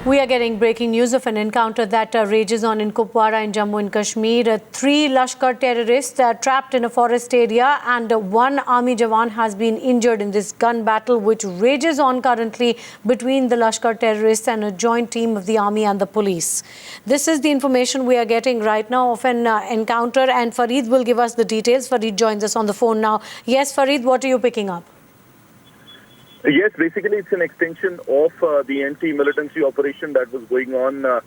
We are getting breaking news of an encounter that rages on in Kupwara in Jammu and Kashmir. Three Lashkar terrorists are trapped in a forest area and one army jawan has been injured in this gun battle which rages on currently between the Lashkar terrorists and a joint team of the army and the police. This is the information we are getting right now of an encounter, and Farid will give us the details. Farid joins us on the phone now. Yes, Farid, what are you picking up? Yes, basically it's an extension of the anti-militancy operation that was going on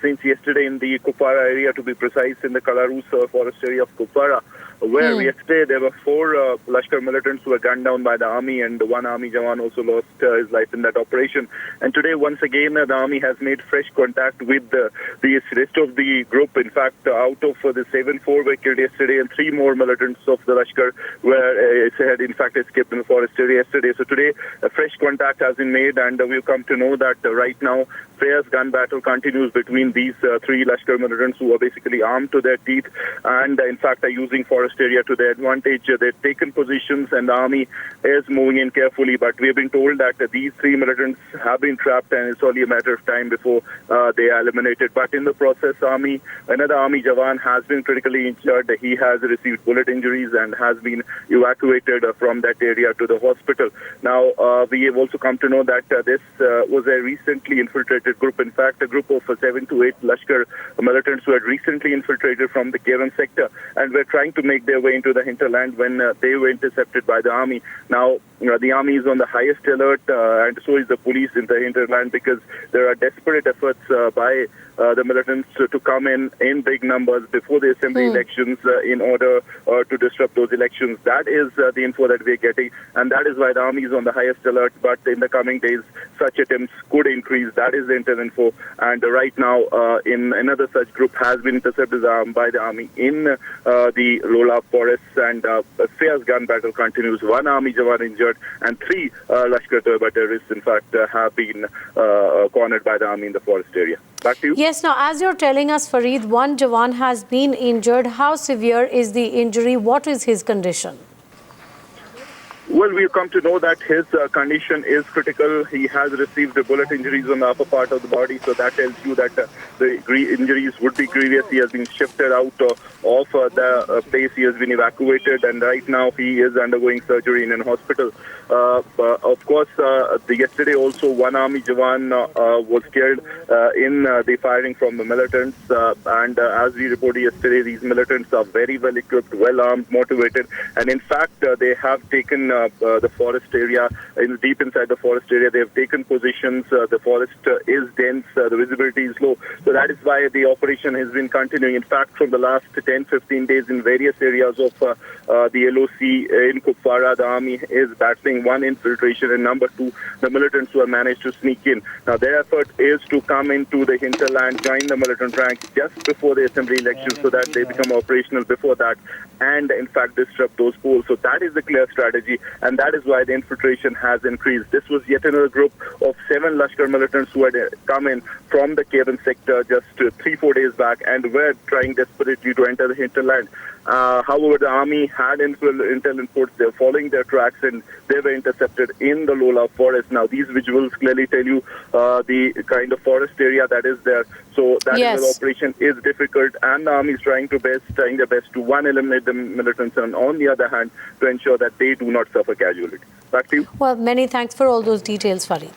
since yesterday in the Kupwara area, to be precise, in the Kalarus forest area of Kupwara, where yesterday there were four Lashkar militants who were gunned down by the army, and one army jawan also lost his life in that operation. And today, once again, the army has made fresh contact with the rest of the group. In fact, out of the 7-4 were killed yesterday, and 3 more militants of the Lashkar had in fact escaped in the forest area yesterday. So today, a fresh contact has been made, and we've come to know that right now, fierce gun battle continues between these 3 Lashkar militants who are basically armed to their teeth and in fact are using forest area to their advantage. They've taken positions and the army is moving in carefully, but we have been told that these 3 militants have been trapped and it's only a matter of time before they are eliminated. But in the process, another army jawan has been critically injured. He has received bullet injuries and has been evacuated from that area to the hospital. Now, we have also come to know that this was a recently infiltrated group. In fact, a group of 7 to 8 Lashkar militants who had recently infiltrated from the Kevan sector and were trying to make their way into the hinterland when they were intercepted by the army. Now, the army is on the highest alert and so is the police in the hinterland, because there are desperate efforts by the militants to come in big numbers before the assembly elections in order to disrupt those elections. That is the info that we're getting, and that is why the army is on the highest alert. But in the coming days, such attempts could increase. That is the intel info. And right now, in another such group has been intercepted by the army in the Lola forests, and a fierce gun battle continues. 1 army jawan injured, and 3 Lashkar terrorists, in fact, have been cornered by the army in the forest area. Back to you. Yes, now as you're telling us, Farid, 1 jawan has been injured. How severe is the injury? What is his condition? Well, we've come to know that his condition is critical. He has received bullet injuries on the upper part of the body, so that tells you that the injuries would be grievous. He has been shifted out of the place. He has been evacuated, and right now he is undergoing surgery in a hospital. Of course, yesterday also 1 army jawan was killed in the firing from the militants. And as we reported yesterday, these militants are very well equipped, well armed, motivated, and in fact they have taken the forest area, deep inside the forest area. They have taken positions. The forest is dense. The visibility is low. So that is why the operation has been continuing. In fact, from the last 10-15 days in various areas of the LOC in Kupwara, the army is battling 1 infiltration, and number 2, the militants who have managed to sneak in. Now, their effort is to come into the hinterland, join the militant ranks just before the assembly elections so that they become operational before that and, in fact, disrupt those polls. So that is the clear strategy, and that is why the infiltration has increased. This was yet another group of 7 Lashkar militants who had come in from the Kevan sector just 3-4 days back and were trying desperately to enter the hinterland. However, the army had intel inputs. They were following their tracks and they were intercepted in the Lola forest. Now, these visuals clearly tell you the kind of forest area that is there. So that is the operation is difficult, and the army is trying their best to, 1, eliminate the militants, and on the other hand, to ensure that they do not suffer casualties. Back to you. Well, many thanks for all those details, Farid.